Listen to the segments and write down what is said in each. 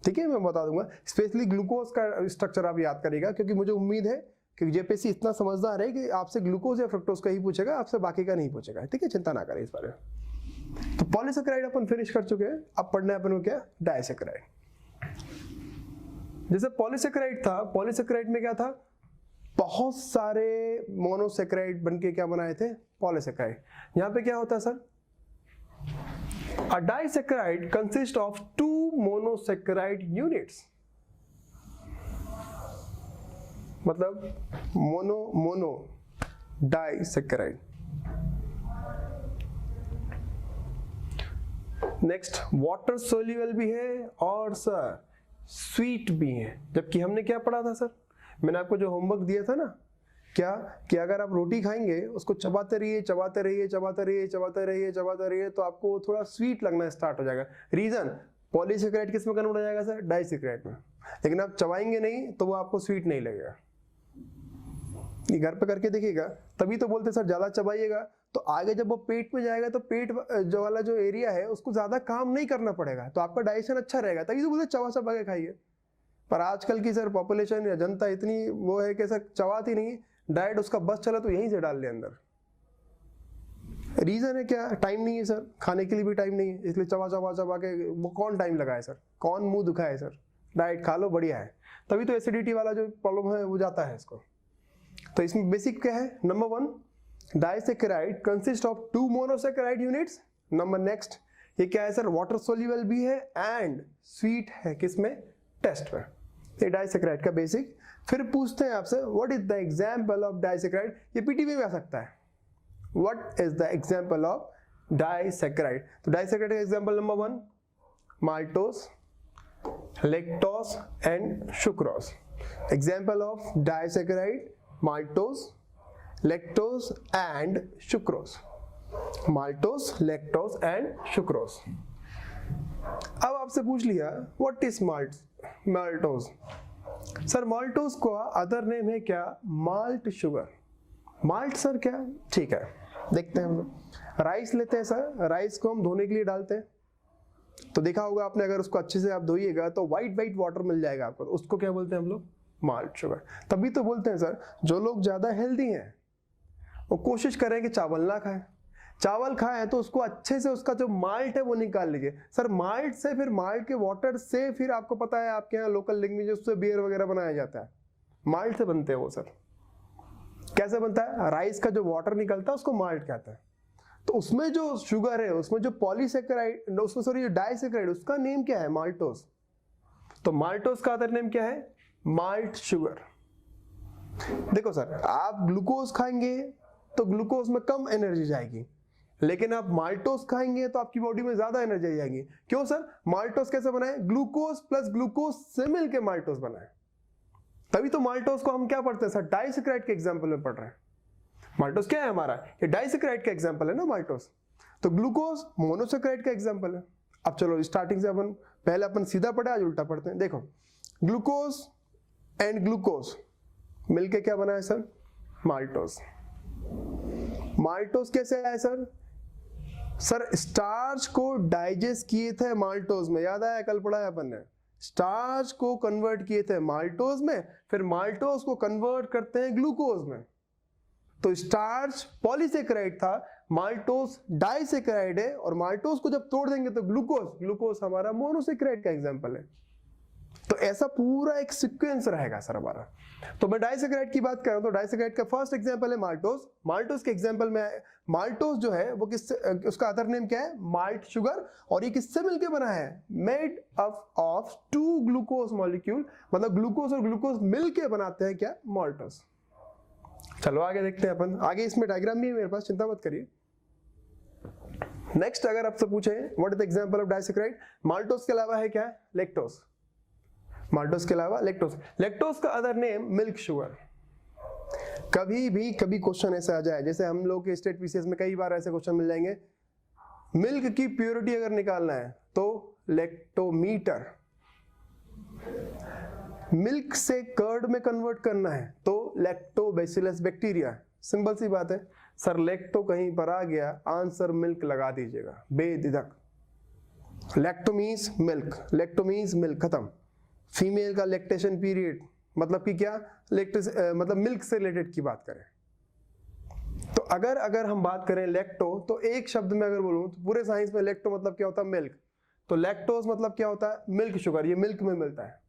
ठीक है, मैं बता दूंगा। स्पेशली ग्लूकोज का स्ट्रक्चर आप याद करिएगा, क्योंकि मुझे उम्मीद है कि जेपीएससी इतना समझदार है कि आपसे ग्लूकोज या फ्रक्टोज का ही पूछेगा, आपसे बाकी का नहीं पूछेगा। ठीक है, चिंता ना करें इस बारे में। तो पॉलीसेकेराइड अपन फिनिश कर चुके हैं, अब पढ़ना है अपन को क्या, डाइसेकेराइड। जैसे पॉलीसेकेराइड था, पॉलीसेकेराइड में क्या था, बहुत सारे मोनोसेकेराइड बनके क्या बनाए थे, पॉलीसेकेराइड। यहां पे क्या होता है sir, a disaccharide consists of 2 monosaccharide units, मतलब mono disaccharide. Next water soluble भी है और सर स्वीट भी है। जबकि हमने क्या पढ़ा था सर, मैंने आपको जो होमवर्क दिया था ना, क्या कि अगर आप रोटी खाएंगे उसको चबाते रहिए चबाते रहिए चबाते रहिए चबाते रहिए चबाते रहिए तो आपको थोड़ा स्वीट लगना स्टार्ट हो जाएगा। रीजन, पॉलीसेकेराइड किस में कन्वर्ट हो जाएगा सर, डाइसेकेराइड में। लेकिन आप चबाएंगे नहीं तो वो आपको स्वीट नहीं लगेगा। ये घर पे करके देखिएगा, तभी तो बोलते सर ज्यादा चबाइएगा तो आगे जब वो पेट में जाएगा तो पेट जो वाला जो एरिया है उसको ज्यादा काम नहीं करना पड़ेगा, तो आपका डाइजेशन अच्छा रहेगा। तभी तो बोलते चबा चबा के खाइए। पर आजकल की सर पॉपुलेशन या जनता इतनी वो है कि सर चबाती नहीं, डाइट उसका बस चला तो यहीं से डाल ले अंदर। रीजन है क्या, टाइम नहीं है सर, खाने के लिए भी टाइम नहीं है, इसलिए चबा चबा चबा के वो कौन टाइम लगाए सर, कौन मुंह दुखाए सर, डाइट खा लो बढ़िया है। तभी तो एसिडिटी वाला जो प्रॉब्लम है वो जाता है इसको। तो इसमें बेसिक क्या है, number 1 disaccharide consist of 2 monosaccharide units. Number next ये क्या है सर, वाटर सोल्यूबल भी है एंड स्वीट है, किसमें, टेस्ट में। ये डाइसेकेराइड का बेसिक। फिर पूछते हैं आपसे what is the example of disaccharide, ये पीटीबी में आ सकता है। What is the example of disaccharide, तो डाइसेकेराइड का example number 1 maltose, lactose and sucrose. Example of disaccharide, maltose, lactose and sucrose, maltose, lactose and sucrose. अब आपसे पूछ लिया what is maltose. Sir maltose का अदर नेम है क्या, malt sugar. Malt sir क्या, ठीक है देखते हैं हम लोग। राइस लेते हैं सर, राइस को हम धोने के लिए डालते हैं, तो देखा होगा आपने, अगर उसको अच्छे से आप धोइएगा तो व्हाइट व्हाइट वाटर मिल जाएगा आपको, तो उसको क्या बोलते हैं हम लोग, माल्ट शुगर। तभी तो बोलते हैं सर जो लोग ज्यादा हेल्दी हैं वो कोशिश करें कि चावल ना खाएं, चावल खाएं तो उसको अच्छे से उसका जो माल्ट है वो निकाल लीजिए। सर माल्ट से, फिर माल्ट के वाटर से, फिर आपको पता है आपके यहाँ लोकल लैंग्वेज उससे बियर वगैरह बनाया जाता है, माल्ट से बनते हैं वो। सर कैसे बनता है, राइस का जो वाटर निकलता है उसको माल्ट कहते हैं। तो उसमें जो शुगर है, उसमें जो पॉलीसेकेराइड, उसमें सॉरी जो डाइसेकेराइड, उसका नेम क्या है, माल्टोस। तो माल्टोस का अदर नेम क्या है, माल्ट शुगर। देखो सर आप ग्लूकोज खाएंगे तो ग्लूकोज में कम एनर्जी जाएगी, लेकिन आप माल्टोस खाएंगे तो आपकी बॉडी में ज्यादा एनर्जी जाएगी। क्यों सर, माल्टोस कैसे बनाए, ग्लूकोज प्लस ग्लूकोज से मिलकर माल्टोस बनाए। तभी तो माल्टोस को हम क्या पढ़ते हैं सर, डाइसेकेराइड के एग्जांपल में पढ़ रहे हैं। माल्टोस क्या है हमारा, ये डाइसेकेराइड का एग्जांपल है ना माल्टोस। तो ग्लूकोज मोनोसेकेराइड का एग्जांपल है। अब चलो स्टार्टिंग से अपन पहले अपन सीधा पढ़े, आज उल्टा पढ़ते हैं। देखो ग्लूकोज एंड ग्लूकोज मिलके क्या बना है सर, माल्टोस। माल्टोस कैसे आया सर, सर स्टार्च को डाइजेस्ट किए थे माल्टोस में, याद आया कल पढ़ा है अपन ने, स्टार्च को कन्वर्ट किए थे माल्टोस में, फिर माल्टोस को कन्वर्ट करते हैं ग्लूकोज में। तो स्टार्च पॉलीसेकेराइड था, माल्टोस डाइसेकेराइड है, और माल्टोस को जब तोड़ देंगे तो ग्लूकोज, ग्लूकोज हमारा मोनोसेकेराइड का एग्जांपल है। तो ऐसा पूरा एक सीक्वेंस रहेगा सर हमारा। तो मैं डाइसेकेराइड की बात कर रहा हूं, तो डाइसेकेराइड का फर्स्ट एग्जांपल है माल्टोस। माल्टोस के एग्जांपल में माल्टोस जो है वो किससे, उसका अदर नेम क्या है, माल्ट शुगर। और ये किससे मिलके बना है, made up of 2 glucose molecule, मतलब ग्लूकोज और ग्लूकोज मिलके बनाते हैं क्या, माल्टोस। चलो आगे देखते हैं अपन, आगे इसमें डायग्राम भी है मेरे पास, चिंता मत करिए। नेक्स्ट अगर आपसे पूछे what is the example of disaccharide, maltose के अलावा है क्या, लैक्टोस। माल्टोस के अलावा लैक्टोस, लैक्टोस का अदर नेम मिल्क शुगर। कभी क्वेश्चन ऐसा आ जाए, जैसे हम लोग के स्टेट पीसीएस में कई बार ऐसे क्वेश्चन मिल जाएंगे, मिल्क की प्योरिटी अगर निकालना है तो लैक्टोमीटर, मिल्क से कर्ड में कन्वर्ट करना है तो लैक्टोबैसिलस बैक्टीरिया। सिंपल सी बात है सर, लैक्टो कहीं पर आ गया, आंसर मिल्क लगा दीजिएगा बेझिझक। Lacto means milk, lacto means milk, खत्म। फीमेल का लैक्टेशन पीरियड मतलब कि क्या, मतलब मिल्क से रिलेटेड की बात करें तो अगर हम बात करें लैक्टो, तो एक शब्द में अगर बोलूं तो पूरे साइंस में लैक्टो मतलब क्या होता है, मिल्क। तो लैक्टोज मतलब क्या होता है, मिल्क शुगर, ये मिल्क में मिलता है।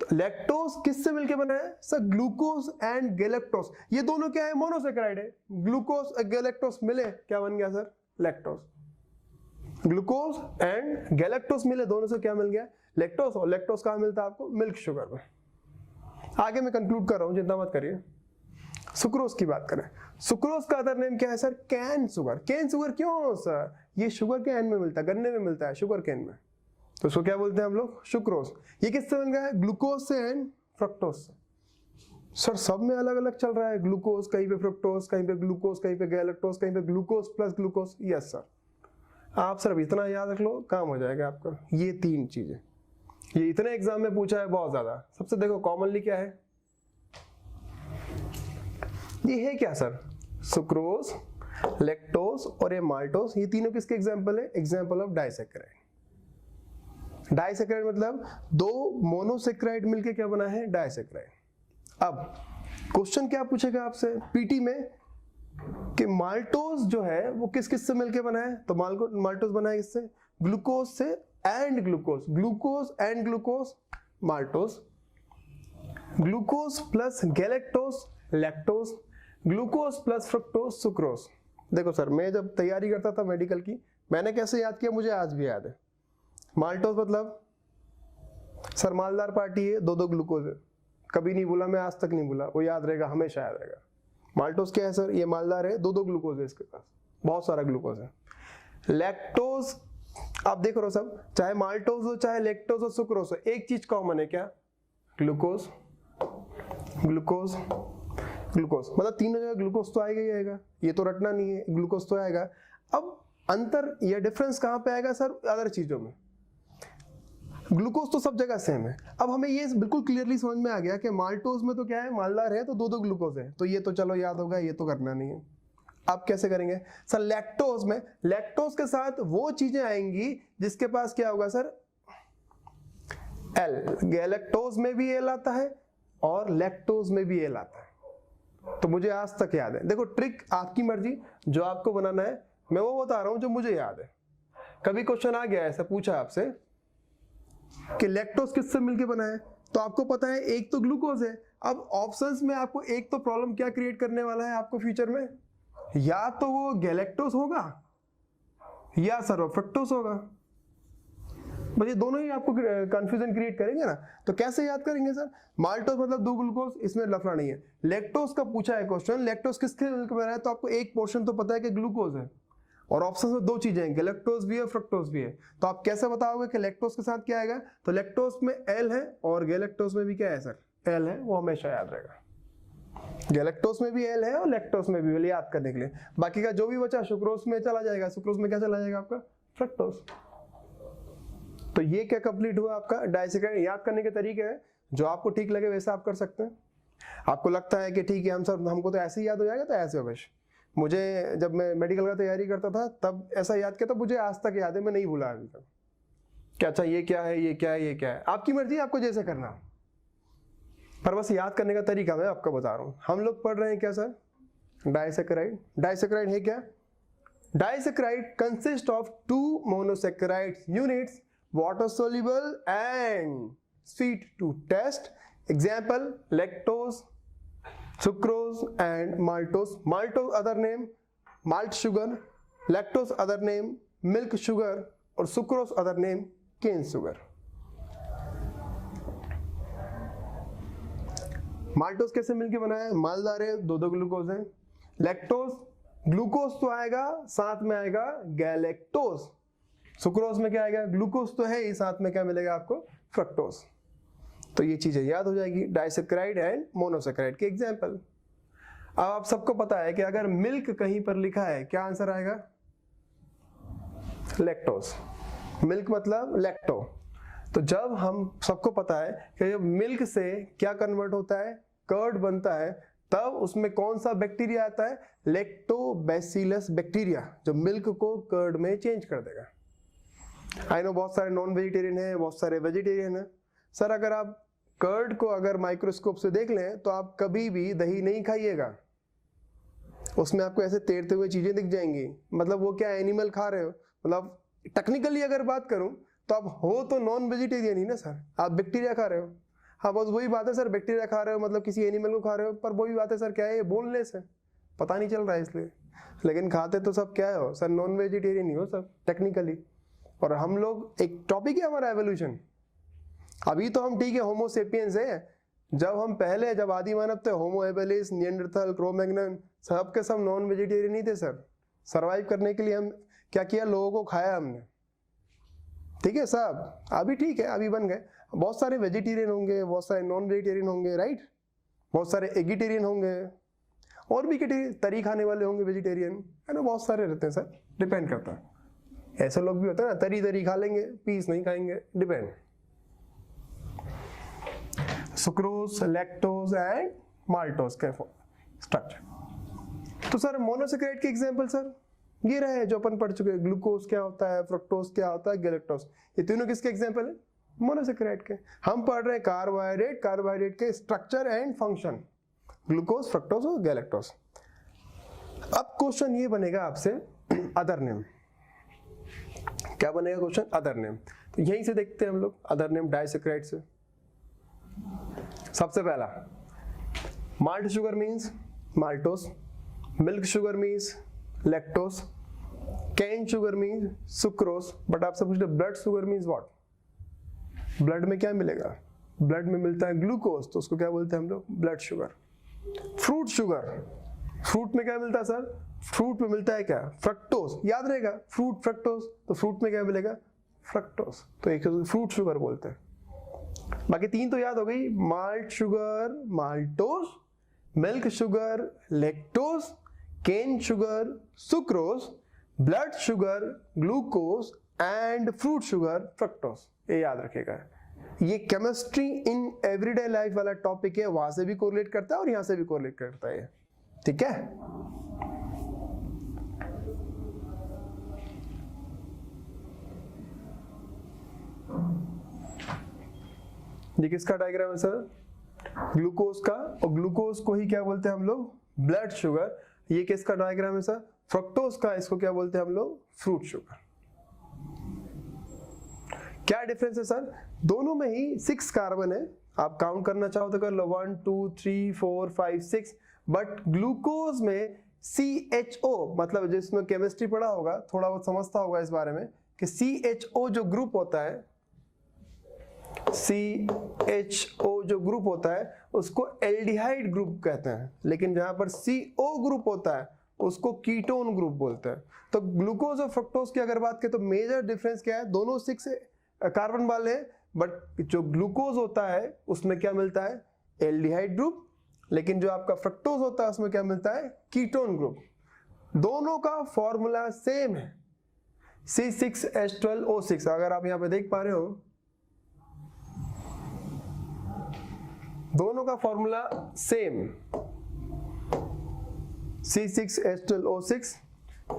तो लैक्टोज किससे मिलके बना है सर, ग्लूकोज एंड गैलेक्टोज, ये दोनों क्या है, मोनोसेक्राइड है। ग्लूकोज और गैलेक्टोज मिले क्या बन गया sir, lactose. Glucose and galactose मिले, दोनों से क्या मिल गया, लैक्टोज। और लैक्टोज कहां मिलता है आपको, मिल्क शुगर में। आगे मैं कंक्लूड कर रहा हूं, चिंता मत करिए। सुक्रोज की बात करें, सुक्रोज का अदर नेम क्या है sir, cane sugar. Cane sugar क्यों सर, ये शुगर के एन में मिलता है, गन्ने में मिलता है, शुगर केन में, तो इसको क्या बोलते हैं हम लोग, सुक्रोज। ये किससे मिल गया है, ग्लूकोज से एंड फ्रक्टोज से। सर सब में अलग अलग चल रहा है, ग्लूकोज कहीं पे, फ्रक्टोज कहीं पे, ग्लूकोज कहीं पे, गैलेक्टोज कहीं पे, glucose plus glucose. Yes sir, आप सिर्फ इतना याद रख लो, काम हो जाएगा आपका। ये तीन चीजें, ये इतने एग्जाम में पूछा है बहुत ज्यादा। सबसे देखो कॉमनली क्या है, ये है क्या सर, सुक्रोज, लैक्टोज और ये माल्टोज, ये तीनों किसके एग्जांपल है, एग्जांपल ऑफ डाइसैकेराइड। डाइसैकेराइड मतलब दो मोनोसेक्राइड मिलके क्या बना है, डाइसैकेराइड। अब क्वेश्चन क्या पूछेगा आपसे पीटी में कि माल्टोज जो है वो किस किस से मिलके बना है, तो माल्टोज बना है किससे, ग्लूकोज से and glucose, glucose and glucose maltose, glucose plus galactose lactose, glucose plus fructose sucrose. देखो सर, मैं जब तैयारी करता था मेडिकल की, मैंने कैसे याद किया मुझे आज भी याद है। माल्टोज मतलब सर मालदार पार्टी है, दो दो ग्लूकोज है, कभी नहीं भूला मैं, आज तक नहीं भूला, वो याद रहेगा, हमेशा याद रहेगा। माल्टोज क्या है सर, ये मालदार है, दो दो ग्लूकोज है इसके पास, बहुत सारा ग्लूकोज है। लैक्टोज आप देख रहे हो सब, चाहे माल्टोज हो चाहे लैक्टोज हो सुक्रोज हो, एक चीज कॉमन है क्या, ग्लूकोज ग्लूकोज ग्लूकोज, मतलब तीनों जगह ग्लूकोज तो आएगा ही आएगा, ये तो रटना नहीं है, ग्लूकोज तो आएगा। अब अंतर या डिफरेंस कहां पे आएगा सर, अदर चीजों में। ग्लूकोज तो सब जगह सेम है। अब हमें ये बिल्कुल क्लियरली समझ में आ गया कि माल्टोज में तो क्या है, मालदार है तो दो दो ग्लूकोज है, तो ये तो चलो याद होगा, ये तो करना नहीं है। अब कैसे करेंगे सर, लैक्टोज में, लैक्टोज के साथ वो चीजें आएंगी जिसके पास क्या होगा सर, एल। गैलेक्टोज में भी एल आता है और लैक्टोज में भी एल आता है, तो मुझे आज तक याद है। देखो ट्रिक आपकी मर्जी, जो आपको बनाना है, मैं वो बता रहा हूं जो मुझे याद है। कभी क्वेश्चन आ गया ऐसा, पूछा आपसे कि लैक्टोज किससे मिलके बना है, तो आपको पता है एक तो ग्लूकोज है। अब ऑप्शंस में आपको एक तो प्रॉब्लम क्या क्रिएट करने वाला है आपको फ्यूचर में, या तो वो गैलेक्टोज होगा या सर वो फ्रक्टोज होगा, बस ये दोनों ही आपको कंफ्यूजन क्रिएट करेंगे ना। तो कैसे याद करेंगे सर, माल्टोज मतलब दो ग्लूकोज, इसमें लफड़ा नहीं है। लैक्टोज का पूछा है क्वेश्चन, लैक्टोज किसके मिलकर बना है, तो आपको एक पोर्शन तो पता है कि ग्लूकोज है, और ऑप्शन में दो चीजें हैं, गैलेक्टोज भी है फ्रक्टोज भी है। तो आप कैसे बताओगे कि लैक्टोज के साथ क्या आएगा, तो लैक्टोज में एल है और गैलेक्टोज में भी क्या है सर, एल है, वो हमेशा याद रहेगा। गैलेक्टोज में भी एल है और लैक्टोज में भी एल, याद करने के लिए। बाकी का जो भी बचा सुक्रोज में चला जाएगा, सुक्रोज में क्या चला जाएगा आपका, फ्रक्टोज। तो ये क्या कंप्लीट हुआ आपका डाइसैकेराइड। याद करने के तरीके हैं, जो आपको ठीक लगे वैसा आप कर सकते हैं। आपको लगता है कि ठीक है हम सर हमको तो ऐसे ही याद हो जाएगा, तो ऐसे हो बस। मुझे जब मैं मेडिकल का तैयारी करता था तब ऐसा याद किया था, मुझे आज तक याद है, मैं नहीं भूला अभी तक क्या, अच्छा ये क्या है, ये क्या है, ये क्या है। आपकी मर्जी, आपको जैसे करना, पर बस याद करने का तरीका मैं आपको बता रहा हूँ। हम लोग पढ़ रहे हैं क्या सर, डाइसैकेराइड। डाइसैकेराइड है क्या, disaccharide consist of two monosaccharide units, water soluble and sweet to test. Example lactose, sucrose and maltose. Maltose other name malt sugar, lactose other name milk sugar और sucrose other name cane sugar. Maltose कैसे मिलके बना है, मालदार है, दो दो glucose है। लैक्टोज, ग्लूकोज तो आएगा, साथ में आएगा गैलेक्टोज। सुक्रोज में क्या आएगा, ग्लूकोज तो है ही, साथ में क्या मिलेगा आपको, फ्रक्टोज। तो ये चीजें याद हो जाएगी, डाइसैकेराइड एंड मोनोसैकेराइड के एग्जांपल। अब आप सबको पता है कि अगर मिल्क कहीं पर लिखा है, क्या आंसर आएगा, लैक्टोज। मिल्क मतलब लैक्टो। तो जब हम सबको पता है कि जब मिल्क से क्या कन्वर्ट होता है, कर्ड बनता है, तब उसमें कौन सा बैक्टीरिया आता है, लैक्टोबैसिलस बैक्टीरिया, जो मिल्क को कर्ड में चेंज कर देगा। आई नो बहुत सारे नॉन वेजिटेरियन है, बहुत सारे वेजिटेरियन है। सर अगर आप कर्ड को अगर माइक्रोस्कोप से देख लें तो आप कभी भी दही नहीं खाइएगा, उसमें आपको ऐसे तैरते हुए चीजें दिख जाएंगी। मतलब वो क्या एनिमल खा रहे हो, मतलब टेक्निकली अगर बात करूं तो आप हो तो नॉन वेजिटेरियन ही ना सर, आप बैक्टीरिया खा रहे हो। हाँ बस वही बात है सर, बैक्टीरिया खा रहे हो मतलब किसी एनिमल को खा रहे हो, पर वही बात है सर क्या है, ये बोलने से पता नहीं चल रहा है इसलिए, लेकिन खाते तो सब क्या हो सर, नॉन वेजिटेरियन ही हो सब टेक्निकली। और हम लोग एक टॉपिक है हमारा एवोल्यूशन, अभी तो हम ठीक है होमो सेपियंस है, जब आदि मानव थे होमो हेबिलिस, निएंडरथल, क्रो-मैग्नन, सब के सब नॉन वेजिटेरियन ही थे सर। सरवाइव करने के लिए हम क्या किया, लोगों को खाया हमने, ठीक है साहब। अभी ठीक है, अभी बन गए, बहुत सारे वेजिटेरियन होंगे, बहुत सारे नॉन वेजिटेरियन होंगे, राइट, बहुत सारे एगिटेरियन होंगे, और भी कैटेगरी तरी खाने वाले होंगे वेजिटेरियन, है ना, बहुत सारे रहते हैं सर, डिपेंड करता है। ऐसे लोग भी होते हैं ना, तरी खा लेंगे, पीस नहीं खाएंगे, depend. Sucrose, lactose and maltose के स्ट्रक्चर। तो सर मोनोसेक्राइड के एग्जांपल सर ये रहे जो अपन पढ़ चुके हैं, ग्लूकोज क्या होता है, फ्रक्टोज क्या होता है, गैलेक्टोज, ये तीनों किसके एग्जांपल है, मोनोसेक्राइड के। हम पढ़ रहे हैं कार्बोहाइड्रेट के structure and function, glucose, fructose और गैलेक्टोज। अब क्वेश्चन ये बनेगा आपसे अदर नेम, क्या बनेगा क्वेश्चन, अदर नेम। तो यहीं से देखते हैं हम लोग अदर नेम डाइसेक्राइड से। सबसे पहला malt sugar means maltose, milk sugar means lactose, cane sugar means sucrose. But आपसे पूछ ले blood sugar means what, blood में क्या मिलेगा, ब्लड में मिलता है ग्लूकोज, तो उसको क्या बोलते हैं हम लोग, blood sugar. Fruit sugar, fruit में क्या मिलता है सर, फ्रूट में मिलता है क्या, फ्रक्टोज, याद रहेगा फ्रूट फ्रक्टोज, तो फ्रूट में क्या मिलेगा, फ्रक्टोज, तो एक फ्रूट शुगर बोलते हैं। बाकी तीन तो याद हो गई, malt sugar maltose, milk sugar lactose, cane sugar sucrose, blood sugar glucose and fruit sugar fructose, ये याद रखेगा। ये केमिस्ट्री इन एवरीडे लाइफ वाला टॉपिक है, वहां से भी कोरिलेट करता है और यहां से भी कोरिलेट करता है, ठीक है। ये किसका डायग्राम है सर, ग्लूकोज का, और ग्लूकोज को ही क्या बोलते हैं हम लोग, ब्लड शुगर। ये किसका डायग्राम है सर, फ्रक्टोज का, इसको क्या बोलते हैं हम लोग, फ्रूट शुगर। क्या डिफरेंस है सर, दोनों में ही 6 कार्बन है, आप काउंट करना चाहो तो कर लो 1 2 3 4 5 6, बट ग्लूकोज में CHO, मतलब जिसमें केमिस्ट्री पढ़ा होगा थोड़ा बहुत समझता होगा इस बारे में कि CHO जो ग्रुप होता है, CHO जो ग्रुप होता है उसको एल्डिहाइड ग्रुप कहते हैं, लेकिन जहां पर CO ग्रुप होता है उसको कीटोन ग्रुप बोलते हैं। तो ग्लूकोज और फ्रक्टोज की अगर बात करें तो मेजर डिफरेंस क्या है, दोनों 6 कार्बन वाले हैं, बट जो ग्लूकोज होता है उसमें क्या मिलता है, एल्डिहाइड ग्रुप, लेकिन जो आपका फ्रक्टोज होता है उसमें क्या मिलता है, कीटोन ग्रुप। दोनों का फॉर्मूला सेम है, C6H12O6। अगर आप यहां पे देख पा रहे हो, दोनों का formula same, C6H12O6,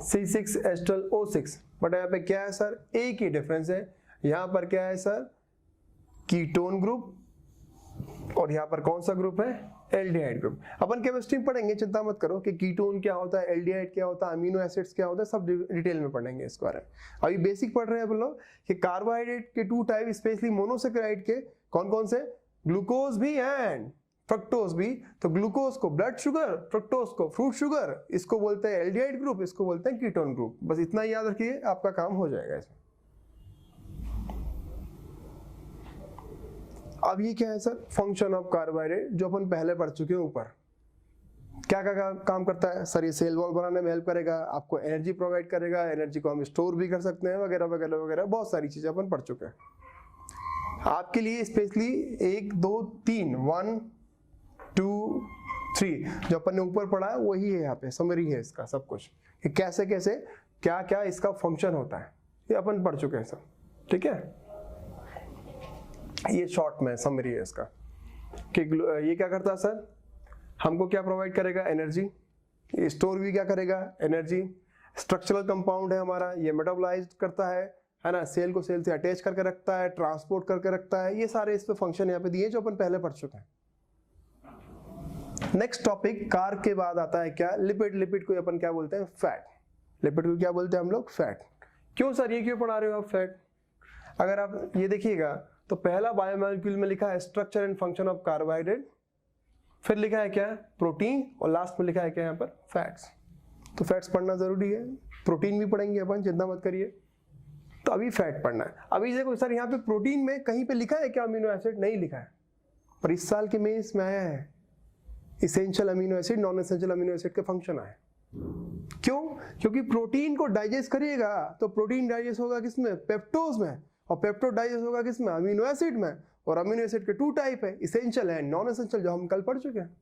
C6H12O6, but यहाँ पे क्या है सर, एक ही डिफरेंस है, यहाँ पर क्या है सर, कीटोन ग्रुप, और यहाँ पर कौन सा ग्रुप है, एल्डिहाइड ग्रुप। अपन केमिस्ट्री में पढ़ेंगे, चिंता मत करो कि कीटोन क्या होता है, एल्डिहाइड क्या होता है, अमीनो एसिड्स क्या होता है, सब डिटेल में पढ़ेंगे इस बारे में। अभी बेसिक पढ़ रहे हैं अपन लोग कि कार्बोहाइड्रेट के 2 टाइप, स्पेशली मोनोसेक्राइड के कौन कौन से, ग्लूकोज भी एंड फ्रक्टोज भी। तो ग्लूकोज को ब्लड शुगर, फ्रक्टोज को फ्रूट शुगर, इसको बोलते हैं एल्डिहाइड ग्रुप, इसको बोलते हैं कीटोन ग्रुप। बस इतना ही याद रखिए, आपका काम हो जाएगा इसमें। अब ये क्या है सर, फंक्शन ऑफ कार्बोहाइड्रेट, जो अपन पहले पढ़ चुके हैं ऊपर। क्या क्या काम करता है सर, ये सेल वॉल बनाने में हेल्प करेगा, आपको एनर्जी प्रोवाइड करेगा, एनर्जी को हम स्टोर भी कर सकते हैं, वगैरह वगैरह वगैरह, बहुत सारी चीजें अपन पढ़ चुके हैं। आपके लिए स्पेशली 1 2 3 1 2 3 जो अपन ने ऊपर पढ़ा है वही है, यहाँ पे समरी है इसका सब कुछ, कि कैसे कैसे क्या क्या इसका फंक्शन होता है, ये अपन पढ़ चुके हैं सब, ठीक है। ये शॉर्ट में समरी है इसका कि ये क्या करता है सर, हमको क्या प्रोवाइड करेगा, एनर्जी, स्टोर भी क्या करेगा, एनर्जी। स्ट्रक्चरल कंपाउंड है हमारा, ये मेटाबोलाइज करता है, है ना, सेल को सेल से अटैच करके रखता है, ट्रांसपोर्ट करके रखता है, ये सारे इस पे फंक्शन यहाँ पे दिए जो अपन पहले पढ़ चुके हैं। नेक्स्ट टॉपिक कार के बाद आता है क्या, लिपिड। लिपिड को अपन क्या बोलते हैं, फैट। लिपिड को क्या बोलते हैं हम लोग, फैट। क्यों सर ये क्यों पढ़ा रहे हो आप फैट? अगर आप ये देखिएगा तो पहला बायोमोलिक्यूल में लिखा है structure and function of carbohydrate, फिर लिखा है क्या, प्रोटीन, और लास्ट में लिखा है क्या यहाँ पर, फैट्स। तो फैट्स पढ़ना जरूरी है। प्रोटीन भी पढ़ेंगे अपन, चिंता मत करिए। तो अभी फैट पढ़ना है। अभी देखो सर यहाँ पे प्रोटीन में कहीं पे लिखा है क्या अमीनो एसिड? नहीं लिखा है, पर इस साल के मेंस में आया है essential amino acid, non essential amino acid के फंक्शन आए। क्यों? क्योंकि प्रोटीन को डाइजेस्ट करिएगा तो प्रोटीन डाइजेस्ट होगा किसमें, पेप्टोज में, और पेप्टोज डाइजेस्ट होगा किसमें, अमीनो एसिड में। और अमीनो एसिड के 2 टाइप है, इसेंशियल एंड नॉन एसेंशियल, जो हम कल पढ़ चुके हैं।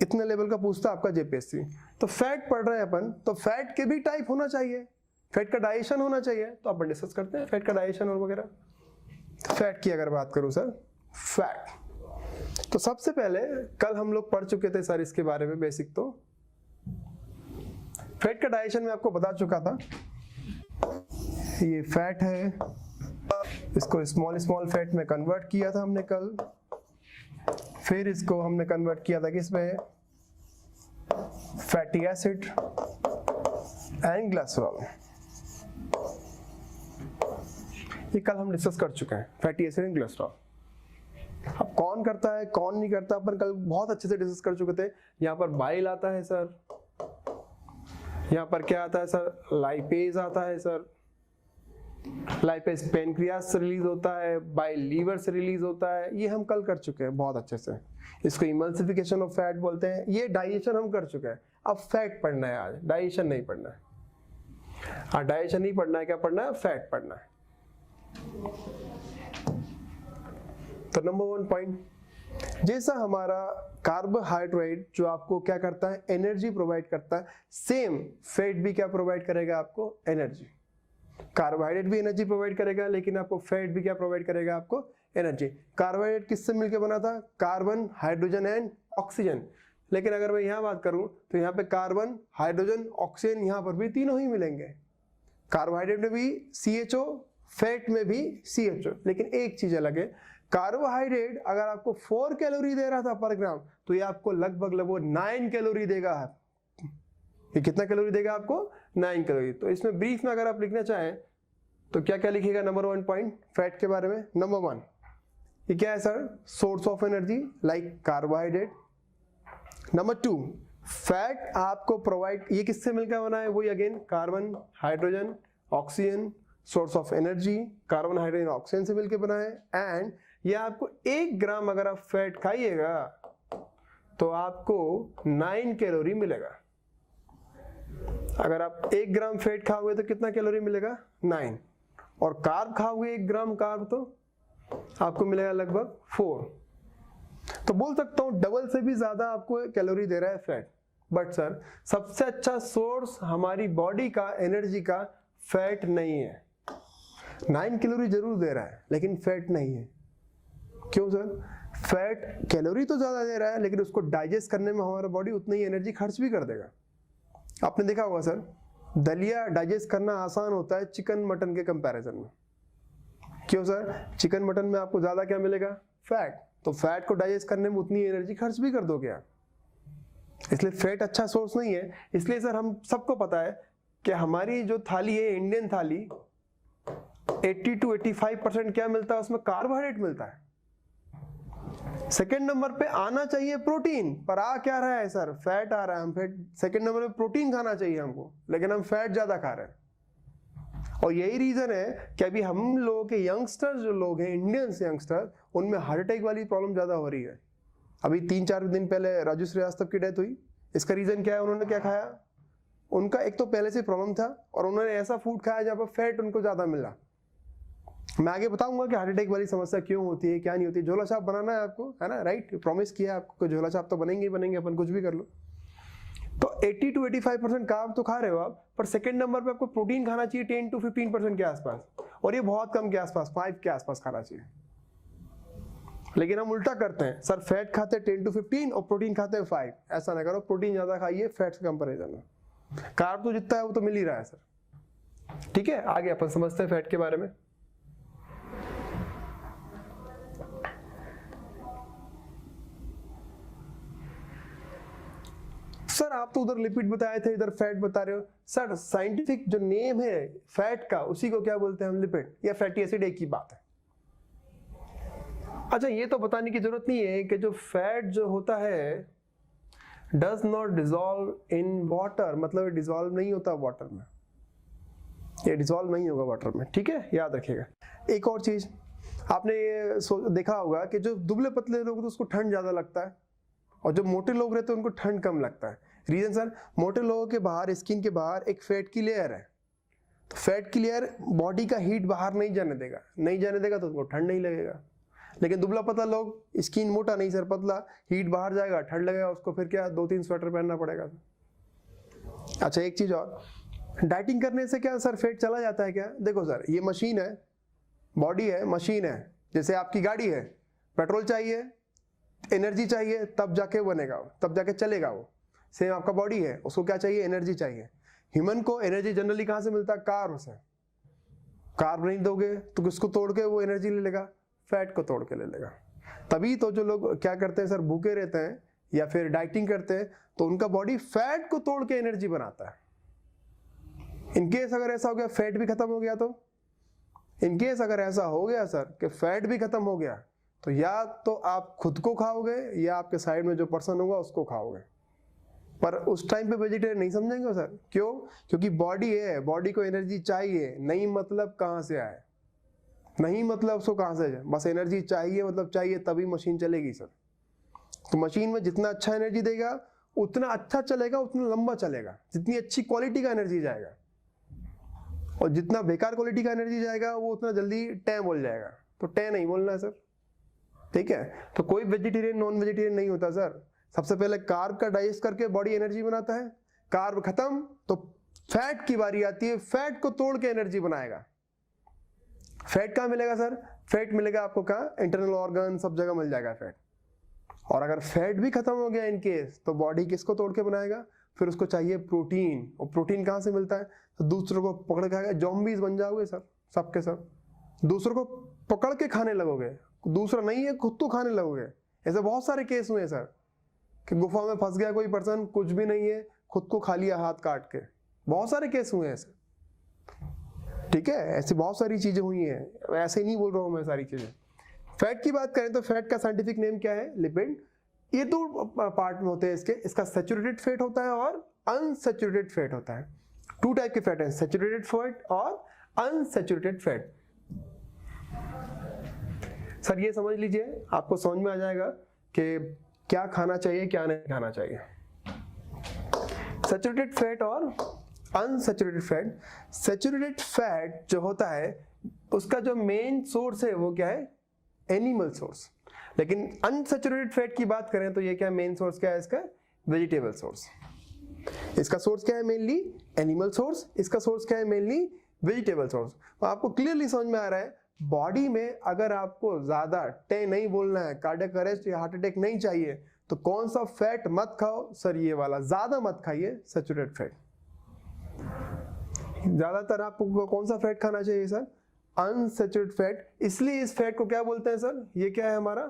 इतने लेवल का पूछता आपका जेपीएससी। तो फैट पढ़ रहे हैं अपन, तो फैट के भी टाइप होना चाहिए, फैट का डाइजेशन होना चाहिए। तो अपन डिस्कस करते हैं फैट का डाइजेशन और वगैरह। तो फैट की अगर बात करूं सर, फैट तो सबसे पहले कल हम लोग पढ़ चुके थे सर इसके बारे में बेसिक। तो फैट का डाइजेशन में आपको बता चुका था, ये फैट है, इसको स्मॉल स्मॉल फैट में कन्वर्ट किया था हमने कल। फिर इसको हमने कन्वर्ट किया था किसमें, फैटी एसिड एंड ग्लिसरॉल। ये कल हम डिस्कस कर चुके हैं, फैटी एसिड एंड ग्लिसरॉल। अब कौन करता है कौन नहीं करता अपन कल बहुत अच्छे से डिस्कस कर चुके थे। यहाँ पर बाइल आता है सर, यहाँ पर क्या आता है सर, लाइपेज आता है सर। लाइपेज पेनक्रियास से रिलीज होता है, बाइल लीवर से रिलीज होता है, ये हम कल कर चुके हैं बहुत अच्छे से। इसको इमल्सिफिकेशन ऑफ फैट बोलते हैं। ये डाइजेशन हम कर चुके हैं। अब फैट पढ़ना है आज, डाइजेशन नहीं पढ़ना है। हाँ, डाइजेशन नहीं पढ़ना है, क्या पढ़ना है, फैट पढ़ना है। तो नंबर 1 पॉइंट, जैसा हमारा कार्बोहाइड्रेट जो आपको क्या करता है, एनर्जी प्रोवाइड करता है, सेम फैट भी क्या प्रोवाइड करेगा आपको, एनर्जी। कार्बोहाइड्रेट भी एनर्जी प्रोवाइड करेगा, लेकिन आपको फैट भी क्या प्रोवाइड करेगा आपको, एनर्जी। कार्बोहाइड्रेट किससे मिलकर बना था, कार्बन, हाइड्रोजन एंड ऑक्सीजन। लेकिन अगर मैं यहाँ बात करूँ तो यहाँ पे कार्बन, हाइड्रोजन, ऑक्सीजन, यहाँ पर भी तीनों ही मिलेंगे। कार्बोहाइड्रेट में भी CHO, फैट में भी CHO। लेकिन एक चीज अलग है, कार्बोहाइड्रेट अगर आपको 4 कैलोरी दे रहा था पर ग्राम, तो ये आपको लगभग 9 कैलोरी देगा। ये कितना कैलोरी देगा आपको, 9 कैलोरी। तो इसमें ब्रीफ में अगर आप लिखना चाहें तो क्या क्या लिखिएगा, नंबर 1 पॉइंट फैट के बारे में। नंबर 1 ये क्या है sir, source of energy like carbohydrate. Number 2 fat आपको प्रोवाइड, ये किससे मिलकर बना है, वही again carbon, hydrogen, oxygen, source of energy, carbon, hydrogen, oxygen से मिलकर बना है। एंड ये आपको 1 ग्राम अगर आप फैट खाइएगा तो आपको 9 कैलोरी मिलेगा। अगर आप 1 ग्राम फैट खाओगे तो कितना कैलोरी मिलेगा, 9। और कार्ब खाओगे 1 ग्राम कार्ब तो आपको मिलेगा लगभग 4। तो बोल सकता हूं डबल से भी ज्यादा आपको कैलोरी दे रहा है फैट। बट सर सबसे अच्छा सोर्स हमारी बॉडी का एनर्जी का फैट नहीं है। 9 कैलोरी जरूर दे रहा है लेकिन फैट नहीं है। क्यों सर, फैट कैलोरी तो ज्यादा दे रहा है लेकिन उसको डाइजेस्ट करने में हमारा बॉडी उतनी ही एनर्जी खर्च भी कर देगा। आपने देखा होगा सर, दलिया डाइजेस्ट करना आसान होता है चिकन मटन के कंपैरिजन में। क्यों सर, चिकन मटन में आपको ज्यादा क्या मिलेगा, फैट। तो फैट को डाइजेस्ट करने में उतनी एनर्जी खर्च भी कर दोगे आप, इसलिए फैट अच्छा सोर्स नहीं है। इसलिए सर हम सबको पता है कि हमारी जो थाली है इंडियन थाली 80 to 85% क्या मिलता है, उसमें कार्बोहाइड्रेट मिलता है। सेकेंड नंबर पे आना चाहिए प्रोटीन, पर आ क्या रहा है सर, फैट आ रहा है। हम फैट सेकेंड नंबर पे प्रोटीन खाना चाहिए हमको, लेकिन हम फैट ज्यादा खा रहे हैं। और यही रीजन है कि अभी हम लोगों के यंगस्टर्स जो लोग हैं, इंडियंस यंगस्टर, उनमें हार्ट अटैक वाली प्रॉब्लम ज्यादा हो रही है। अभी 3-4 दिन पहले राजू श्रीवास्तव की डेथ हुई। इसका रीजन क्या है, उन्होंने क्या खाया, उनका एक तो पहले से प्रॉब्लम था और उन्होंने ऐसा फूड खाया जहाँ पर फैट उनको ज्यादा मिला। मैं आगे बताऊंगा कि हार्ट अटैक वाली समस्या क्यों होती है, क्या नहीं होती। झोला छाप बनाना है आपको, है ना, राइट, प्रॉमिस किया आपको, झोला छाप तो बनेंगे ही बनेंगे, अपन कुछ भी कर लो। तो 80 to 85% कार्ब तो खा रहे हो आप, पर सेकंड नंबर पे आपको प्रोटीन खाना चाहिए 10 to 15% के आसपास, और ये बहुत कम के आसपास, 5 के आसपास खाना चाहिए। लेकिन हम उल्टा करते हैं सर, फैट खाते हैं 10 to 15 और प्रोटीन खाते हैं 5। ऐसा ना करो, प्रोटीन ज्यादा खाइए फैट के कंपेरिजन में। कार्ब तो जितना है वो तो मिल ही रहा है सर। ठीक है, आगे अपन समझते हैं फैट के बारे में। सर आप तो उधर लिपिड बताए थे, इधर फैट बता रहे हो। सर साइंटिफिक जो नेम है फैट का उसी को क्या बोलते हैं हम, लिपिड या फैटी एसिड, एक ही बात है। अच्छा ये तो बताने की जरूरत नहीं है कि जो फैट जो होता है does not dissolve in water, मतलब ये डिजॉल्व नहीं होता वाटर में, ये डिजॉल्व नहीं होगा वाटर में, ठीक है, याद रखिएगा। एक और चीज आपने ये देखा होगा कि जो दुबले पतले लोग तो उसको ठंड ज्यादा लगता है और जो मोटे लोग रहते हैं उनको ठंड कम लगता है। रीजन सर, मोटे लोगों के बाहर, स्किन के बाहर एक फैट की लेयर है, तो फैट की लेयर बॉडी का हीट बाहर नहीं जाने देगा, नहीं जाने देगा तो उनको ठंड नहीं लगेगा। लेकिन दुबला पतला लोग, स्किन मोटा नहीं सर, पतला, हीट बाहर जाएगा, ठंड लगेगा, उसको फिर क्या 2-3 स्वेटर पहनना पड़ेगा। अच्छा एक चीज और, डाइटिंग करने से क्या सर फैट चला जाता है क्या? देखो सर ये मशीन है, बॉडी है, मशीन है, जैसे आपकी गाड़ी है, पेट्रोल चाहिए, एनर्जी चाहिए, तब जाके बनेगा, तब जाके चलेगा वो। सेम आपका बॉडी है, उसको क्या चाहिए? एनर्जी चाहिए। ह्यूमन को एनर्जी जनरली कहाँ से मिलता है? कार्ब से। कार्ब नहीं दोगे तो किसको तोड़ के वो एनर्जी ले लेगा? फैट को तोड़ के ले लेगा। तभी तो जो लोग क्या करते हैं सर, भूखे रहते हैं या फिर डाइटिंग करते हैं, तो उनका बॉडी फैट को तोड़ के एनर्जी बनाता है। इनकेस अगर ऐसा हो गया फैट भी खत्म हो गया, तो इनकेस अगर ऐसा हो गया सर कि फैट भी खत्म हो गया, तो या तो आप खुद को खाओगे या आपके साइड में जो पर्सन होगा उसको खाओगे। पर उस टाइम पे वेजिटेरियन नहीं समझेंगे सर। क्यों? क्योंकि बॉडी है, बॉडी को एनर्जी चाहिए, नहीं मतलब कहाँ से आए, नहीं मतलब उसको कहाँ से जाए, बस एनर्जी चाहिए, मतलब चाहिए, तभी मशीन चलेगी सर। तो मशीन में जितना अच्छा एनर्जी देगा उतना अच्छा चलेगा, उतना लंबा चलेगा, जितनी अच्छी क्वालिटी का एनर्जी जाएगा, और जितना बेकार क्वालिटी का एनर्जी जाएगा वो उतना जल्दी टे बोल जाएगा। तो टे नहीं बोलना है सर, ठीक है। तो कोई वेजिटेरियन नॉन वेजिटेरियन नहीं होता सर। सबसे पहले कार्ब का डाइजेस्ट करके बॉडी एनर्जी बनाता है, कार्ब खत्म तो फैट की बारी आती है, फैट को तोड़ के एनर्जी बनाएगा। फैट कहाँ मिलेगा सर? फैट मिलेगा आपको कहाँ? इंटरनल ऑर्गन, सब जगह मिल जाएगा फैट। और अगर फैट भी खत्म हो गया इन केस, तो बॉडी किसको तोड़ के बनाएगा? फिर उसको चाहिए प्रोटीन, और प्रोटीन कहाँ से मिलता है? तो दूसरों को पकड़ के खाएगा, जॉम्बीज बन जाओगे सर, सबके सब दूसरों को पकड़ के खाने लगोगे, दूसरा नहीं है खुद तो खाने लगोगे। ऐसे बहुत सारे केस हुए सर कि गुफा में फंस गया कोई पर्सन, कुछ भी नहीं है, खुद को खा लिया हाथ काट के, बहुत सारे केस हुए ऐसे, ठीक है। ऐसी बहुत सारी चीजें हुई हैं, ऐसे नहीं बोल रहा हूं मैं सारी चीजें। फैट की बात करें तो फैट का साइंटिफिक नेम क्या है? लिपिड। ये दो पार्ट में होते हैं इसके, इसका सैचुरेटेड फैट होता है और अनसैचुरेटेड फैट होता है। 2 टाइप के फैट हैं, सैचुरेटेड फैट और अनसैचुरेटेड फैट। सर ये समझ लीजिए, आपको समझ में आ जाएगा कि क्या खाना चाहिए क्या नहीं खाना चाहिए। सैचुरेटेड फैट और अनसैचुरेटेड फैट। सैचुरेटेड फैट जो होता है उसका जो मेन सोर्स है वो क्या है? Animal source. लेकिन अनसैचुरेटेड फैट की बात करें तो ये क्या मेन सोर्स क्या है इसका? Vegetable source. इसका सोर्स क्या है? Mainly animal source. इसका सोर्स क्या है? Mainly vegetable source. तो आपको क्लियरली समझ में आ रहा है, बॉडी में अगर आपको ज्यादा टे नहीं बोलना है, कार्डियक अरेस्ट या हार्ट अटैक नहीं चाहिए, तो कौन सा फैट मत खाओ सर? ये वाला ज्यादा मत खाइए, सैचुरेटेड फैट। ज्यादातर आपको कौन सा फैट खाना चाहिए सर? Unsaturated fat. इसलिए इस फैट को क्या बोलते हैं सर? ये क्या है हमारा?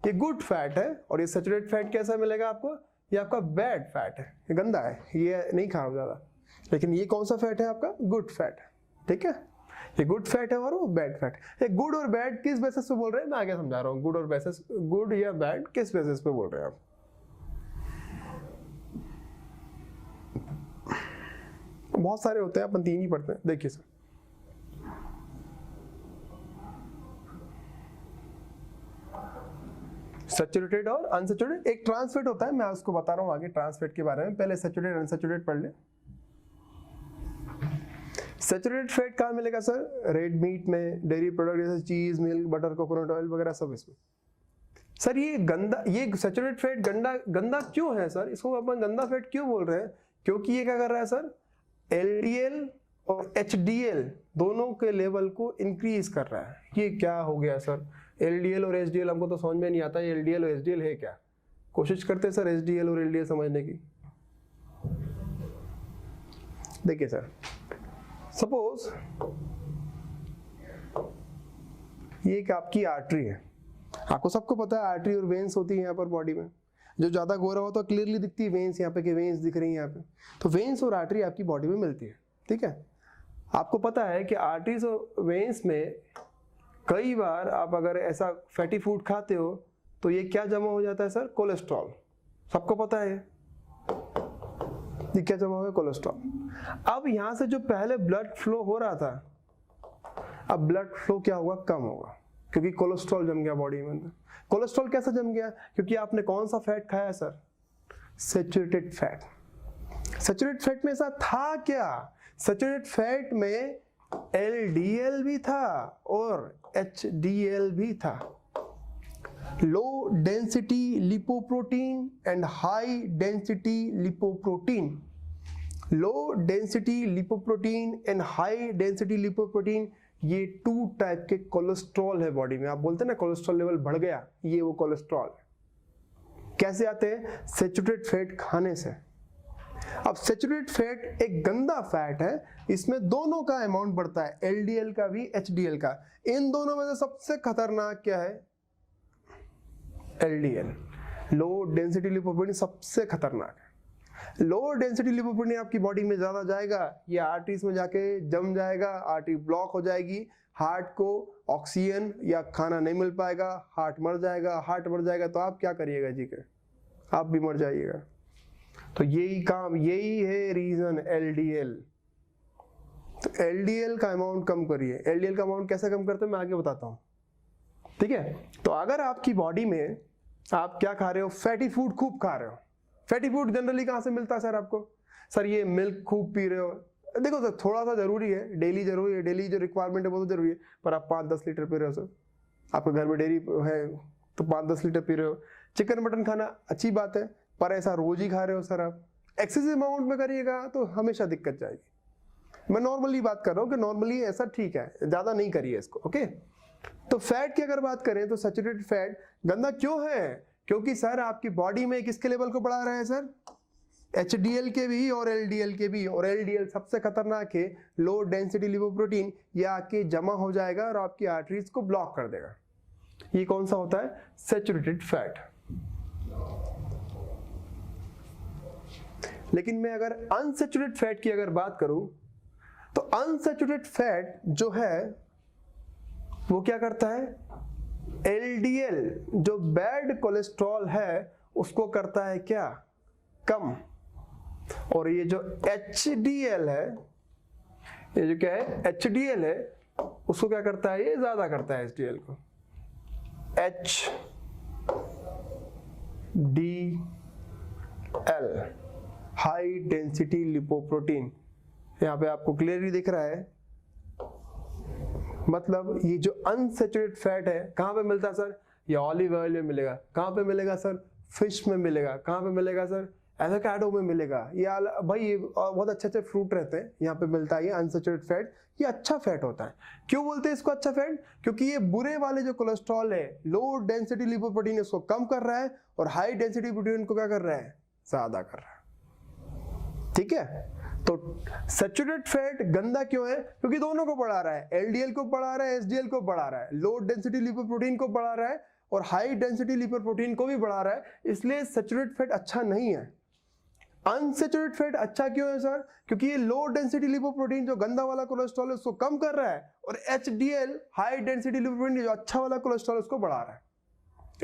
ये गुड फैट है। और ये सैचुरेटेड फैट कैसा मिलेगा आपको? ये आपका बैड फैट है, ये गंदा है, ये नहीं खाओ ज्यादा। लेकिन ये कौन सा फैट है आपका? गुड फैट, ठीक है। ये गुड फैट है और वो बैड फैट। ये गुड और बैड किस बेसिस पे बोल रहे हैं मैं आगे समझा रहा हूँ। गुड और बेसिस, गुड या बैड किस बेसिस पे बोल रहे हैं आप? बहुत सारे होते हैं, अपन 3 ही पढ़ते हैं। देखिए सर, सैचुरेटेड और अनसैचुरेटेड। एक ट्रांस फैट होता है, मैं उसको बता रहा हूँ आगे ट्रांस फैट के बारे में। पहले सैचुरेटेड अनसैचुरेटेड पढ़ ले। सैचुरेटेड फैट कहाँ मिलेगा सर? रेड मीट में, डेयरी प्रोडक्ट जैसे चीज, मिल्क, बटर, कोकोनट ऑयल वगैरह सब इसमें। सर ये गंदा, ये सैचुरेटेड फैट गंदा क्यों है सर? इसको अपन गंदा फैट क्यों बोल रहे हैं? क्योंकि ये क्या कर रहा है सर? LDL और HDL दोनों के लेवल को इंक्रीज कर रहा है। ये क्या हो गया सर? LDL और HDL हमको तो समझ में नहीं आता, LDL और HDL है क्या? कोशिश करते हैं सर HDL और LDL समझने की। देखिए सर, सपोज ये एक आपकी आर्टरी है, आपको सबको पता है आर्टरी और वेन्स होती है यहाँ पर बॉडी में। जो ज्यादा गोरा होता है क्लियरली दिखती है वेन्स, यहाँ पे कि वेन्स दिख रही हैं यहाँ पे। तो वेन्स और आर्टरी आपकी बॉडी में मिलती है, ठीक है। आपको पता है कि आर्टरीज और वेन्स में कई बार आप अगर ऐसा फैटी फूड खाते हो तो ये क्या जमा हो जाता है सर? कोलेस्ट्रॉल। सबको पता है ये क्या जमा होगा? कोलेस्ट्रॉल। अब यहाँ से जो पहले ब्लड फ्लो हो रहा था, अब ब्लड फ्लो क्या होगा? कम होगा, क्योंकि कोलेस्ट्रॉल जम गया बॉडी में अंदर। कोलेस्ट्रॉल कैसे जम गया? क्योंकि आपने कौन सा फैट खाया sir? Saturated fat. Saturated fat में ऐसा था क्या? सैचुरेटेड फैट में LDL भी था और HDL भी था। Low density lipoprotein and high density lipoprotein. Low density lipoprotein and high density lipoprotein, ये 2 टाइप के कोलेस्ट्रॉल है बॉडी में। आप बोलते हैं ना कोलेस्ट्रॉल लेवल बढ़ गया, ये वो कोलेस्ट्रॉल है। कैसे आते हैं? सैचुरेटेड फैट खाने से। अब सैचुरेटेड फैट एक गंदा फैट है, इसमें दोनों का अमाउंट बढ़ता है, LDL का भी HDL का। इन दोनों में से सबसे खतरनाक क्या है? LDL, लो डेंसिटी लिपोप्रोटीन सबसे खतरनाक है। लो डेंसिटी लिपोप्रोटीन आपकी बॉडी में ज्यादा जाएगा, ये आर्टरीज में जाके जम जाएगा, आर्टरी ब्लॉक हो जाएगी, हार्ट को ऑक्सीजन या खाना नहीं मिल पाएगा, हार्ट मर जाएगा। हार्ट मर जाएगा तो आप क्या करिएगा जी के? आप भी मर जाइएगा। तो यही काम, यही है रीजन LDL। तो LDL का अमाउंट कम करिए। LDL का अमाउंट कैसे कम करते हैं मैं आगे बताता हूँ, ठीक है। तो अगर आपकी बॉडी में आप क्या खा रहे हो? फैटी फूड खूब खा रहे हो। फैटी फूड जनरली कहाँ से मिलता है सर आपको? सर ये मिल्क खूब पी रहे हो। देखो सर थोड़ा सा जरूरी है, डेली जरूरी है, डेली जो रिक्वायरमेंट है वो तो जरूरी है, पर आप 5-10 लीटर पी रहे हो सर। आपके घर में डेयरी है तो 5-10 लीटर पी रहे हो। चिकन मटन खाना अच्छी बात है, पर ऐसा रोज ही खा रहे हो सर आप। एक्सेसिव अमाउंट में करिएगा तो हमेशा दिक्कत जाएगी। मैं नॉर्मली बात कर रहा हूँ कि नॉर्मली ऐसा ठीक है, ज्यादा नहीं करिए इसको, ओके। तो फैट की अगर बात करें तो सैचुरेटेड फैट गंदा क्यों है? क्योंकि सर आपकी बॉडी में किसके लेवल को बढ़ा रहा है सर? HDL के भी और LDL के भी। और LDL सबसे खतरनाक है, लो डेंसिटी लिपोप्रोटीन। ये आके जमा हो जाएगा और आपकी आर्टरीज को ब्लॉक कर देगा। ये कौन सा होता है? Saturated fat. लेकिन मैं अगर अनसैचुरेटेड फैट की अगर बात करूं तो अनसैचुरेटेड फैट जो है वो क्या करता है? LDL जो बैड कोलेस्ट्रॉल है उसको करता है क्या? कम। और ये जो HDL है, ये जो क्या है? HDL है, उसको क्या करता है? ये ज्यादा करता है HDL को। HDL, high density lipoprotein. यहाँ पे आपको क्लियरली दिख रहा है। मतलब ये जो अनसैचुरेटेड फैट है कहाँ पे मिलता है सर? ये ऑलिव ऑयल में मिलेगा। कहाँ पे मिलेगा सर? फिश में मिलेगा। कहाँ पे मिलेगा सर? एवोकाडो में मिलेगा। ये भाई ये बहुत अच्छे अच्छे फ्रूट रहते हैं, यहाँ पे मिलता है ये अनसैचुरेटेड फैट। ये अच्छा फैट होता है। क्यों बोलते हैं इसको अच्छा फैट? क्योंकि ये बुरे वाले जो कोलेस्ट्रॉल है, लो डेंसिटी लिपोप्रोटीन, इसको कम कर रहा है और हाई डेंसिटी प्रोटीन को क्या कर रहा है? ज्यादा कर रहा है, ठीक है। तो सैचुरेटेड फैट गंदा क्यों है? क्योंकि दोनों को बढ़ा रहा है, LDL को बढ़ा रहा है, HDL को बढ़ा रहा है, लो डेंसिटी लिपोप्रोटीन को बढ़ा रहा है और हाई डेंसिटी लिपोप्रोटीन को भी बढ़ा रहा है। इसलिए सैचुरेटेड फैट अच्छा नहीं है। अनसैचुरेटेड फैट अच्छा क्यों है सर? क्योंकि ये लो डेंसिटी लिपोप्रोटीन जो गंदा वाला कोलेस्ट्रॉल है उसको कम कर रहा है और HDL हाई डेंसिटी लिपोप्रोटीन जो अच्छा वाला कोलेस्ट्रॉल उसको बढ़ा रहा है।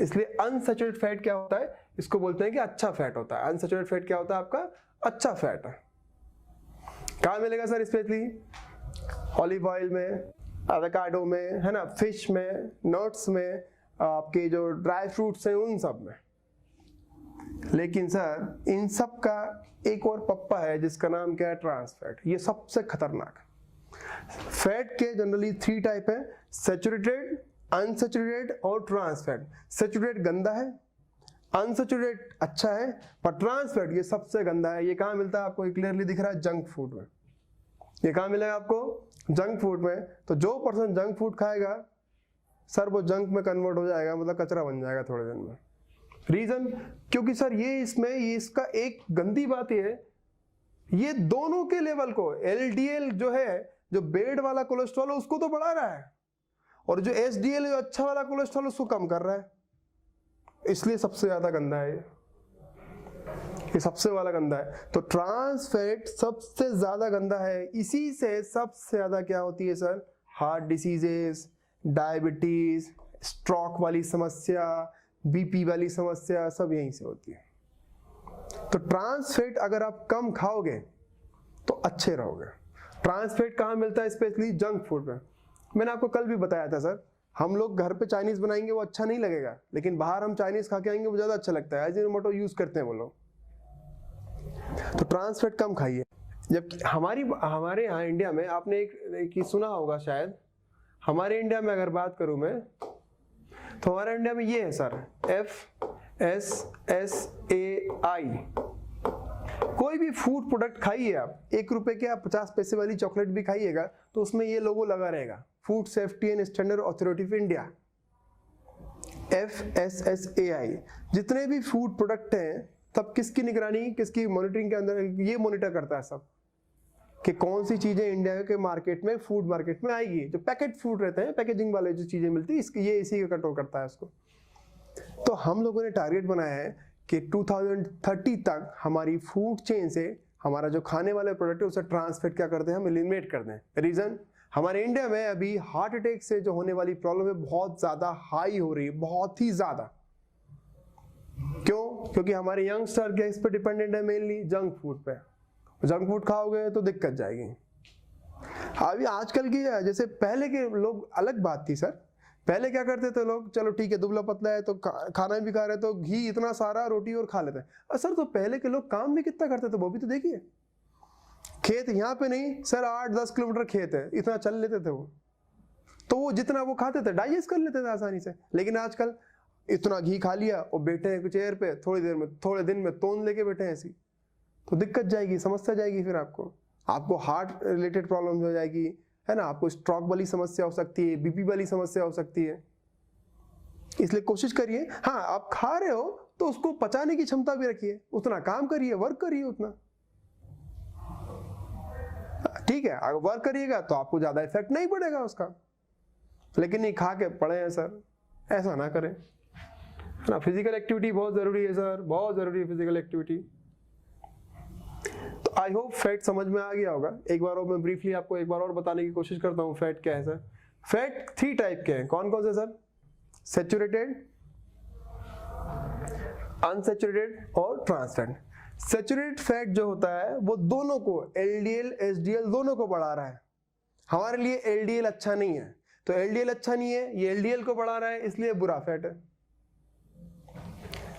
इसलिए अनसैचुरेटेड फैट क्या होता है? इसको बोलते हैं कि अच्छा फैट होता है। अनसैचुरेटेड फैट क्या होता है आपका? अच्छा फैट है। कहाँ मिलेगा सर? स्पेशली ऑलिव ऑयल में, एवोकाडो में, है ना, फिश में, नट्स में, आपके जो ड्राई फ्रूट्स हैं उन सब में। लेकिन सर इन सब का एक और पप्पा है जिसका नाम क्या है? Trans fat. ये सबसे खतरनाक फैट के जनरली 3 टाइप है, सैचुरेटेड, अनसैचुरेटेड और ट्रांस फैट। सैचुरेटेड गंदा है, अनसैचुरेटेड अच्छा है, पर ट्रांस फैट ये सबसे गंदा है। ये कहाँ मिलता है आपको? क्लियरली दिख रहा है जंक फूड में। ये कहाँ मिलेगा आपको? जंक फूड में। तो जो पर्सन जंक फूड खाएगा सर वो जंक में कन्वर्ट हो जाएगा, मतलब कचरा बन जाएगा थोड़े दिन में। रीजन? क्योंकि सर ये इसका एक गंदी बात ये है, ये दोनों के लेवल को, LDL जो है जो बेड वाला कोलेस्ट्रॉल है उसको तो बढ़ा रहा है, और जो एचडीएल जो अच्छा वाला कोलेस्ट्रॉल उसको कम कर रहा है। इसलिए सबसे ज्यादा गंदा है ये सबसे वाला गंदा है। तो ट्रांस फैट सबसे ज्यादा गंदा है। इसी से सबसे ज्यादा क्या होती है sir, heart diseases, diabetes, stroke वाली समस्या, बीपी वाली समस्या, सब यहीं से होती है। तो ट्रांस फैट अगर आप कम खाओगे तो अच्छे रहोगे। ट्रांस फैट कहाँ मिलता है, स्पेशली जंक फूड में। मैंने आपको कल भी बताया था सर, हम लोग घर पे चाइनीज बनाएंगे वो अच्छा नहीं लगेगा, लेकिन बाहर हम चाइनीज खा के आएंगे वो ज्यादा अच्छा लगता है। अजीनोमोटो यूज करते हैं वो लोग। तो ट्रांस फैट कम खाइए। जबकि हमारे यहाँ इंडिया में आपने एक सुना होगा शायद, हमारे इंडिया में अगर बात करूं मैं, तो हमारे इंडिया में ये है सर, FSSAI। कोई भी फूड प्रोडक्ट खाइए आप, 1 रुपए के आप 50 पैसे वाली चॉकलेट भी खाइएगा तो उसमें ये लोगो लगा रहेगा, food safety and standard authority of India, FSSAI। जितने भी फूड प्रोडक्ट हैं तब किसकी निगरानी, किसकी मॉनिटरिंग के अंदर ये मॉनिटर करता है सब, कि कौन सी चीजें इंडिया के मार्केट में, फूड मार्केट में आएगी। जो पैकेट फूड रहते हैं, पैकेजिंग वाले जो चीजें मिलती है, ये इसी का कंट्रोल करता है इसको। तो हम लोगों ने टारगेट बनाया है कि 2030 तक हमारी फूड चेन से हमारा जो खाने वाले प्रोडक्ट है उसे ट्रांस फैट क्या कर दें, हम एलिमिनेट कर दें। रीजन, हमारे इंडिया में अभी हार्ट अटैक से जो होने वाली प्रॉब्लम है बहुत ज्यादा हाई हो रही है, बहुत ही ज्यादा। क्यों? क्योंकि हमारे यंगस्टर क्या इस पर डिपेंडेंट है, मेनली जंक फूड पे। जंक फूड खाओगे तो दिक्कत जाएगी। अभी आजकल की, जैसे पहले के लोग, अलग बात थी सर, पहले क्या करते थे लोग, चलो ठीक है दुबला पतला है तो खाना भी खा रहे तो घी इतना सारा, रोटी और खा लेते हैं। सर तो पहले के लोग काम भी कितना करते थे वो भी तो देखिए। खेत यहाँ पे नहीं सर, 8-10 किलोमीटर खेत है, इतना चल लेते थे वो, तो वो जितना वो खाते थे डाइजेस्ट कर लेते थे आसानी से। लेकिन आजकल इतना घी खा लिया और बैठे हैं चेयर पे, थोड़े दिन में तोंद लेके बैठे हैं ऐसी, तो दिक्कत जाएगी, समस्या जाएगी। फिर आपको हार्ट रिलेटेड प्रॉब्लम हो जाएगी, है ना, आपको स्ट्रोक वाली समस्या हो सकती है, बीपी वाली समस्या हो सकती है। इसलिए कोशिश करिए, हाँ आप खा रहे हो तो उसको पचाने की क्षमता भी रखिए, उतना काम करिए, वर्क करिए उतना, ठीक है। अगर वर्क करिएगा तो आपको ज्यादा इफेक्ट नहीं पड़ेगा उसका। लेकिन नहीं खा के पड़े हैं सर, ऐसा ना करें, है ना। फिजिकल एक्टिविटी बहुत जरूरी है सर, बहुत जरूरी है फिजिकल एक्टिविटी। तो आई होप फैट समझ में आ गया होगा। एक बार और मैं ब्रीफली आपको एक बार और बताने की कोशिश करता हूँ फैट क्या है सर। फैट 3 टाइप के हैं। कौन कौन से सर? सैचुरेटेड, अनसैचुरेटेड और ट्रांस फैट। सैचुरेटेड फैट जो होता है वो दोनों को, LDL HDL दोनों को बढ़ा रहा है। हमारे लिए LDL अच्छा नहीं है, तो LDL अच्छा नहीं है, ये LDL को बढ़ा रहा है, इसलिए बुरा फैट है।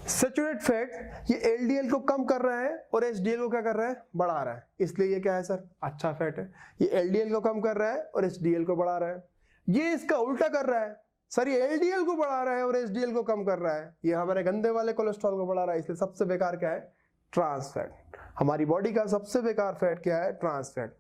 सैचुरेटेड फैट ये LDL को कम कर रहा है और HDL को क्या कर रहा है, बढ़ा रहा है, इसलिए ये क्या है सर, अच्छा फैट है। ये LDL को कम कर रहा है और HDL को बढ़ा रहा है। ये इसका उल्टा कर रहा है सर, ये LDL को बढ़ा रहा है और HDL को कम कर रहा है, ये हमारे गंदे वाले कोलेस्ट्रॉल को बढ़ा रहा है। इसलिए सबसे बेकार क्या है, ट्रांस फैट। हमारी बॉडी का सबसे बेकार फैट क्या है, ट्रांस फैट।